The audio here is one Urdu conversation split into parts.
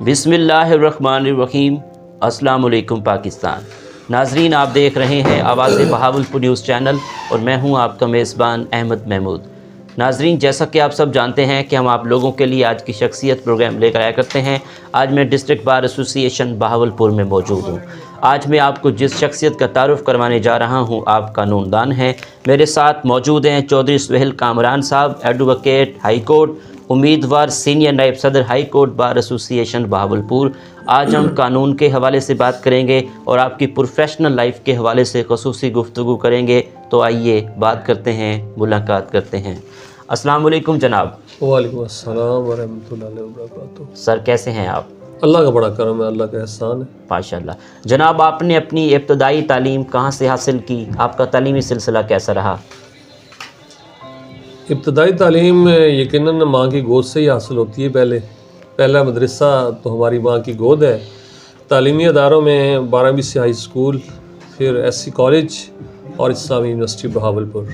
بسم اللہ الرحمن الرحیم۔ السلام علیکم پاکستان۔ ناظرین، آپ دیکھ رہے ہیں آواز بہاولپور نیوز چینل اور میں ہوں آپ کا میزبان احمد محمود۔ ناظرین، جیسا کہ آپ سب جانتے ہیں کہ ہم آپ لوگوں کے لیے آج کی شخصیت پروگرام لے کر آیا کرتے ہیں۔ آج میں ڈسٹرکٹ بار ایسوسی ایشن بہاولپور میں موجود ہوں۔ آج میں آپ کو جس شخصیت کا تعارف کروانے جا رہا ہوں آپ قانون دان ہیں۔ میرے ساتھ موجود ہیں چودھری سہیل کامران صاحب، ایڈوکیٹ ہائی کورٹ، امیدوار سینئر نائب صدر ہائی کورٹ بار ایسوسی ایشن بہاولپور۔ آج ہم قانون کے حوالے سے بات کریں گے اور آپ کی پروفیشنل لائف کے حوالے سے خصوصی گفتگو کریں گے۔ تو آئیے بات کرتے ہیں، ملاقات کرتے ہیں۔ السلام علیکم جناب۔ وعلیکم السلام ورحمۃ اللہ وبرکاتہ۔ سر کیسے ہیں آپ؟ اللہ کا بڑا کرم ہے، اللہ کا احسان ہے۔ ماشاءاللہ۔ جناب، آپ نے اپنی ابتدائی تعلیم کہاں سے حاصل کی؟ آپ کا تعلیمی سلسلہ کیسا رہا؟ ابتدائی تعلیم یقیناً ماں کی گود سے ہی حاصل ہوتی ہے۔ پہلا مدرسہ تو ہماری ماں کی گود ہے۔ تعلیمی اداروں میں 12ویں سے ہائی اسکول، پھر ایس سی کالج اور اسلامی یونیورسٹی بہاولپور،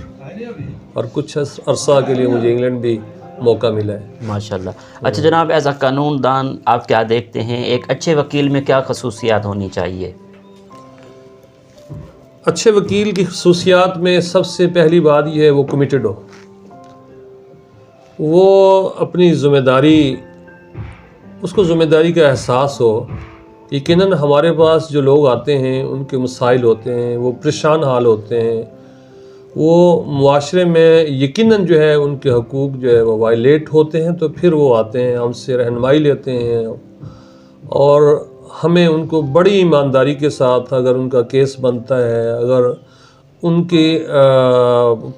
اور کچھ عرصہ کے لیے مجھے انگلینڈ بھی موقع ملا ہے۔ ماشاءاللہ۔ اچھا جناب، ایز اے قانون دان آپ کیا دیکھتے ہیں ایک اچھے وکیل میں کیا خصوصیات ہونی چاہیے؟ اچھے وکیل کی خصوصیات میں سب سے پہلی بات یہ ہے وہ کمیٹڈ ہو، وہ اپنی ذمہ داری، اس کو ذمہ داری کا احساس ہو۔ یقیناً ہمارے پاس جو لوگ آتے ہیں ان کے مسائل ہوتے ہیں، وہ پریشان حال ہوتے ہیں، وہ معاشرے میں یقیناً جو ہے ان کے حقوق جو ہے وہ وائلیٹ ہوتے ہیں، تو پھر وہ آتے ہیں، ہم سے رہنمائی لیتے ہیں، اور ہمیں ان کو بڑی ایمانداری کے ساتھ اگر ان کا کیس بنتا ہے، اگر ان کے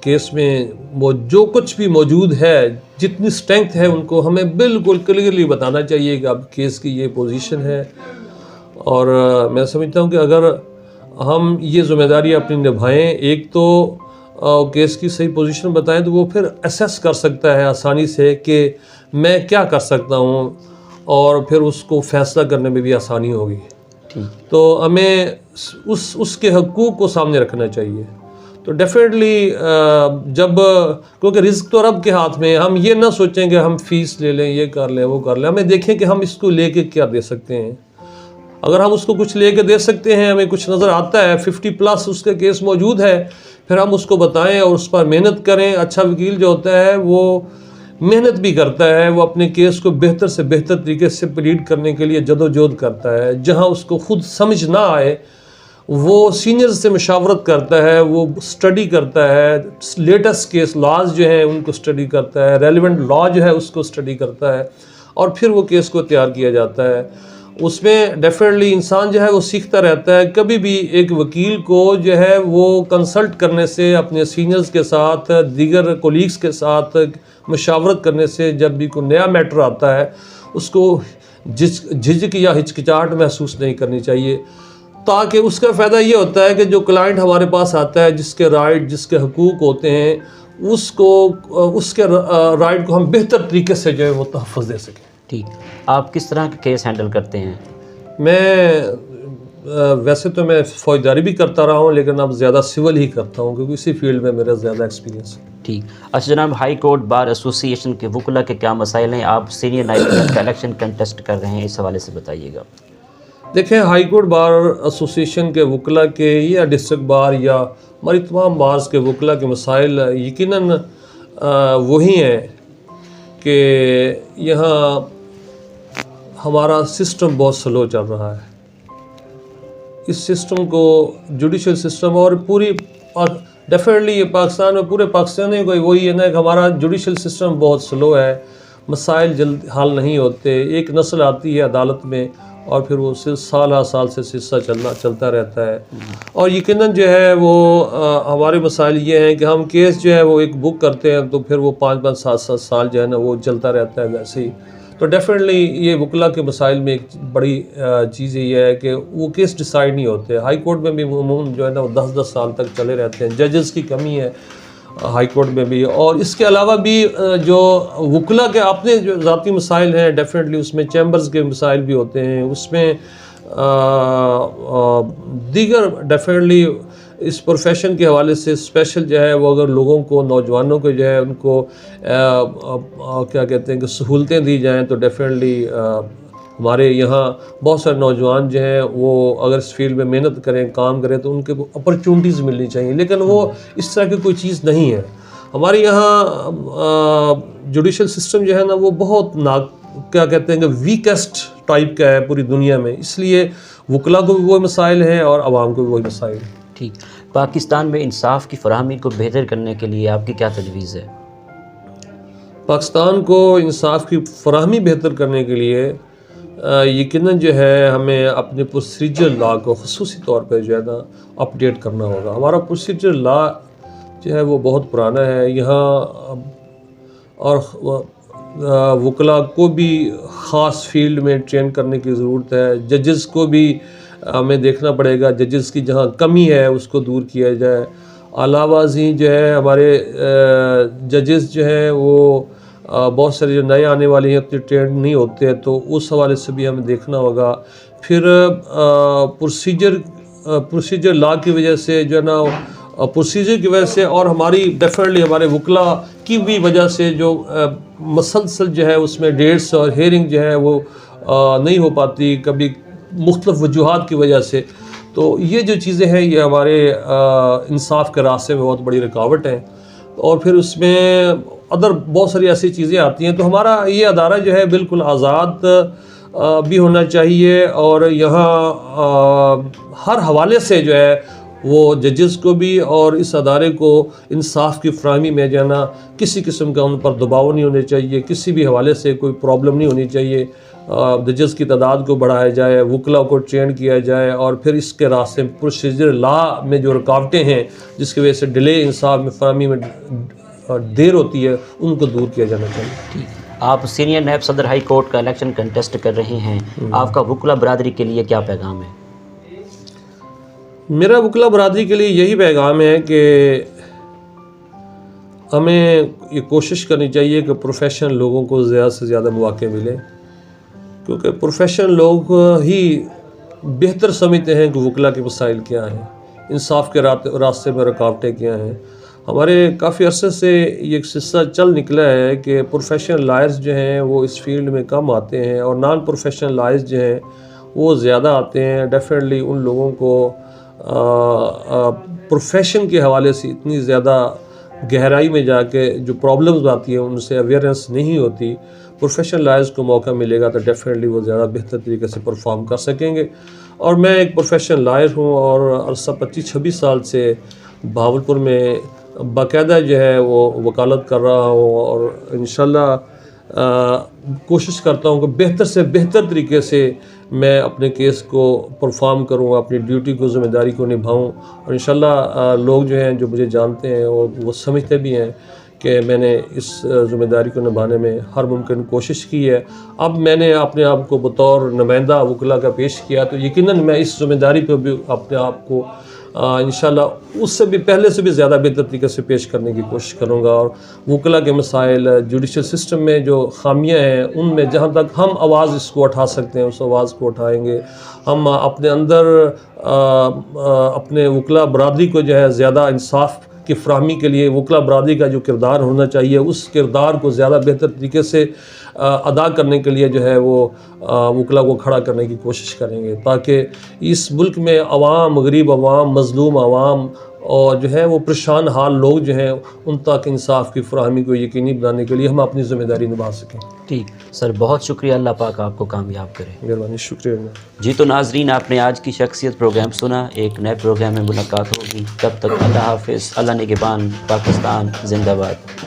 کیس میں وہ جو کچھ بھی موجود ہے، جتنی اسٹرینتھ ہے، ان کو ہمیں بالکل کلیئرلی بتانا چاہیے کہ اب کیس کی یہ پوزیشن ہے۔ اور میں سمجھتا ہوں کہ اگر ہم یہ ذمہ داری اپنی نبھائیں، ایک تو کیس کی صحیح پوزیشن بتائیں، تو وہ پھر اسیس کر سکتا ہے آسانی سے کہ میں کیا کر سکتا ہوں، اور پھر اس کو فیصلہ کرنے میں بھی آسانی ہوگی۔ تو ہمیں اس کے حقوق کو سامنے رکھنا چاہیے۔ تو ڈیفینیٹلی جب، کیونکہ رزق تو رب کے ہاتھ میں ہے، ہم یہ نہ سوچیں کہ ہم فیس لے لیں، یہ کر لیں، وہ کر لیں، ہمیں دیکھیں کہ ہم اس کو لے کے کیا دے سکتے ہیں۔ اگر ہم اس کو کچھ لے کے دے سکتے ہیں، ہمیں کچھ نظر آتا ہے، 50+ اس کے کیس موجود ہے، پھر ہم اس کو بتائیں اور اس پر محنت کریں۔ اچھا وکیل جو ہوتا ہے وہ محنت بھی کرتا ہے، وہ اپنے کیس کو بہتر سے بہتر طریقے سے پلیڈ کرنے کے لیے جدوجہد کرتا ہے۔ جہاں اس کو خود سمجھ نہ آئے، وہ سینئرز سے مشاورت کرتا ہے، وہ اسٹڈی کرتا ہے، لیٹسٹ کیس لاز جو ہیں ان کو اسٹڈی کرتا ہے، ریلیونٹ لا جو ہے اس کو اسٹڈی کرتا ہے، اور پھر وہ کیس کو تیار کیا جاتا ہے۔ اس میں ڈیفینیٹلی انسان جو ہے وہ سیکھتا رہتا ہے۔ کبھی بھی ایک وکیل کو جو ہے وہ کنسلٹ کرنے سے، اپنے سینئرز کے ساتھ، دیگر کولیگز کے ساتھ مشاورت کرنے سے، جب بھی کوئی نیا میٹر آتا ہے اس کو جھجک یا ہچکچاہٹ محسوس نہیں کرنی چاہیے، تاکہ اس کا فائدہ یہ ہوتا ہے کہ جو کلائنٹ ہمارے پاس آتا ہے، جس کے رائٹ، جس کے حقوق ہوتے ہیں، اس کے رائٹ کو ہم بہتر طریقے سے جو ہے وہ تحفظ دے سکیں۔ ٹھیک۔ آپ کس طرح کے کیس ہینڈل کرتے ہیں؟ ویسے تو میں فوجداری بھی کرتا رہا ہوں، لیکن اب زیادہ سول ہی کرتا ہوں، کیونکہ اسی فیلڈ میں میرا زیادہ ایکسپیرینس ہے۔ ٹھیک۔ اچھا جناب، ہائی کورٹ بار ایسوسی ایشن کے وکلا کے کیا مسائل ہیں؟ آپ سینئر نائب صدر کا الیکشن کنٹیسٹ کر رہے ہیں، اس حوالے سے بتائیے گا۔ دیکھیں، ہائی کورٹ بار ایسوسی ایشن کے وکلا کے، یا ڈسٹرکٹ بار، یا ہماری تمام بارز کے وکلا کے مسائل یقیناً وہی ہیں کہ یہاں ہمارا سسٹم بہت سلو چل رہا ہے۔ اس سسٹم کو، جوڈیشل سسٹم، اور ڈیفینیٹلی یہ پاکستان میں پورے پاکستانی کو وہی ہے نا کہ ہمارا جوڈیشل سسٹم بہت سلو ہے، مسائل جلد حل نہیں ہوتے۔ ایک نسل آتی ہے عدالت میں اور پھر وہ سال سے سلسلہ چلتا رہتا ہے، اور یقیناً جو ہے وہ ہمارے مسائل یہ ہیں کہ ہم کیس جو ہے وہ ایک بک کرتے ہیں تو پھر وہ 5 7 سال جو ہے نا وہ چلتا رہتا ہے ویسے ہی۔ تو ڈیفینیٹلی یہ وکلا کے مسائل میں ایک بڑی چیز یہ ہے کہ وہ کیس ڈیسائیڈ نہیں ہوتے۔ ہائی کورٹ میں بھی عموماً جو ہے نا وہ 10 سال تک چلے رہتے ہیں، ججز کی کمی ہے ہائی کورٹ میں بھی۔ اور اس کے علاوہ بھی جو وکلا کے اپنے جو ذاتی مسائل ہیں، ڈیفینیٹلی اس میں چیمبرز کے مسائل بھی ہوتے ہیں، اس میں دیگر ڈیفینیٹلی اس پروفیشن کے حوالے سے اسپیشل جو ہے وہ اگر لوگوں کو، نوجوانوں کو جو ہے ان کو کیا کہتے ہیں کہ سہولتیں دی جائیں تو ڈیفینیٹلی ہمارے یہاں بہت سارے نوجوان جو ہیں وہ اگر اس فیلڈ میں محنت کریں کام کریں تو ان کے اپرچونٹیز ملنی چاہیے، لیکن وہ اس طرح کی کوئی چیز نہیں ہے۔ ہمارے یہاں جوڈیشل سسٹم جو ہے نا وہ بہت کیا کہتے ہیں کہ ویکسٹ ٹائپ کا ہے پوری دنیا میں، اس لیے وکلاء کو بھی وہی مسائل ہیں اور عوام کو بھی وہی مسائل ہیں۔ ٹھیک، پاکستان میں انصاف کی فراہمی کو بہتر کرنے کے لیے آپ کی کیا تجویز ہے؟ پاکستان کو انصاف کی فراہمی بہتر کرنے کے لیے یقیناً جو ہے ہمیں اپنے پروسیجر لا کو خصوصی طور پہ جو ہے نا اپ ڈیٹ کرنا ہوگا۔ ہمارا پروسیجر لا جو ہے وہ بہت پرانا ہے یہاں، اور وکلاء کو بھی خاص فیلڈ میں ٹرین کرنے کی ضرورت ہے۔ ججز کو بھی ہمیں دیکھنا پڑے گا، ججز کی جہاں کمی ہے اس کو دور کیا جائے۔ علاوہ ازیں جو ہے ہمارے ججز جو ہیں وہ بہت سارے جو نئے آنے والے ہیں اتنے ٹرینڈ نہیں ہوتے ہیں، تو اس حوالے سے بھی ہمیں دیکھنا ہوگا۔ پھر پروسیجر لا کی وجہ سے جو ہے نا پروسیجر کی وجہ سے، اور ہماری ڈیفینیٹلی ہمارے وکلاء کی بھی وجہ سے جو مسلسل جو ہے اس میں ڈیٹس اور ہیئرنگ جو ہے وہ نہیں ہو پاتی، کبھی مختلف وجوہات کی وجہ سے، تو یہ جو چیزیں ہیں یہ ہمارے انصاف کے راستے میں بہت بڑی رکاوٹ ہیں۔ اور پھر اس میں بہت ساری ایسی چیزیں آتی ہیں، تو ہمارا یہ ادارہ جو ہے بالکل آزاد بھی ہونا چاہیے، اور یہاں ہر حوالے سے جو ہے وہ ججز کو بھی اور اس ادارے کو انصاف کی فراہمی میں جو ہے نا کسی قسم کا ان پر دباؤ نہیں ہونے چاہیے، کسی بھی حوالے سے کوئی پرابلم نہیں ہونی چاہیے۔ ججز کی تعداد کو بڑھایا جائے، وکلاء کو ٹرین کیا جائے، اور پھر اس کے راستے پروسیجر لا میں جو رکاوٹیں ہیں جس کی وجہ سے ڈیلے انصاف میں فراہمی میں دیر ہوتی ہے ان کو دور کیا جانا چاہیے۔ آپ سینئر نیب صدر ہائی کورٹ کا الیکشن کنٹیسٹ کر رہے ہیں، آپ کا وکلاء برادری کے لیے کیا پیغام ہے؟ میرا وکلاء برادری کے لیے یہی پیغام ہے کہ ہمیں یہ کوشش کرنی چاہیے کہ پروفیشنل لوگوں کو زیادہ سے زیادہ مواقع ملیں، کیونکہ پروفیشنل لوگ ہی بہتر سمجھتے ہیں کہ وکلاء کے مسائل کیا ہیں، انصاف کے راستے میں رکاوٹیں کیا ہیں۔ ہمارے کافی عرصے سے یہ ایک سلسلہ چل نکلا ہے کہ پروفیشنل لائرز جو ہیں وہ اس فیلڈ میں کم آتے ہیں، اور نان پروفیشنل لائرز جو ہیں وہ زیادہ آتے ہیں۔ ڈیفینیٹلی ان لوگوں کو پروفیشن کے حوالے سے اتنی زیادہ گہرائی میں جا کے جو پرابلمز آتی ہیں ان سے اویئرنیس نہیں ہوتی۔ پروفیشنل لائرز کو موقع ملے گا تو ڈیفینیٹلی وہ زیادہ بہتر طریقے سے پرفارم کر سکیں گے۔ اور میں ایک پروفیشنل لائر ہوں، اور عرصہ 25-26 سال سے بہاولپور میں باقاعدہ جو ہے وہ وکالت کر رہا ہوں، اور انشاءاللہ کوشش کرتا ہوں کہ بہتر سے بہتر طریقے سے میں اپنے کیس کو پرفارم کروں، اپنی ڈیوٹی کو، ذمہ داری کو نبھاؤں، اور انشاءاللہ لوگ جو ہیں جو مجھے جانتے ہیں اور وہ سمجھتے بھی ہیں کہ میں نے اس ذمہ داری کو نبھانے میں ہر ممکن کوشش کی ہے۔ اب میں نے اپنے آپ کو بطور نمائندہ وکلاء کا پیش کیا، تو یقیناً میں اس ذمہ داری پہ بھی اپنے آپ کو انشاءاللہ اس سے بھی پہلے سے بھی زیادہ بہتر طریقے سے پیش کرنے کی کوشش کروں گا، اور وکلاء کے مسائل، جوڈیشل سسٹم میں جو خامیاں ہیں ان میں جہاں تک ہم آواز اس کو اٹھا سکتے ہیں اس آواز کو اٹھائیں گے۔ ہم اپنے اندر اپنے وکلاء برادری کو جو ہے زیادہ انصاف کی فراہمی کے لیے وکلاء برادری کا جو کردار ہونا چاہیے اس کردار کو زیادہ بہتر طریقے سے ادا کرنے کے لیے جو ہے وہ وکلاء کو کھڑا کرنے کی کوشش کریں گے، تاکہ اس ملک میں عوام، غریب عوام، مظلوم عوام اور جو ہے وہ پریشان حال لوگ جو ہیں ان تک انصاف کی فراہمی کو یقینی بنانے کے لیے ہم اپنی ذمہ داری نبھا سکیں۔ ٹھیک سر، بہت شکریہ، اللہ پاک آپ کو کامیاب کرے۔ مہربانی، شکریہ۔ جی تو ناظرین، آپ نے آج کی شخصیت پروگرام سنا، ایک نئے پروگرام میں ملاقات ہوگی، تب تک اللہ حافظ، اللہ نگہبان، پاکستان زندہ باد۔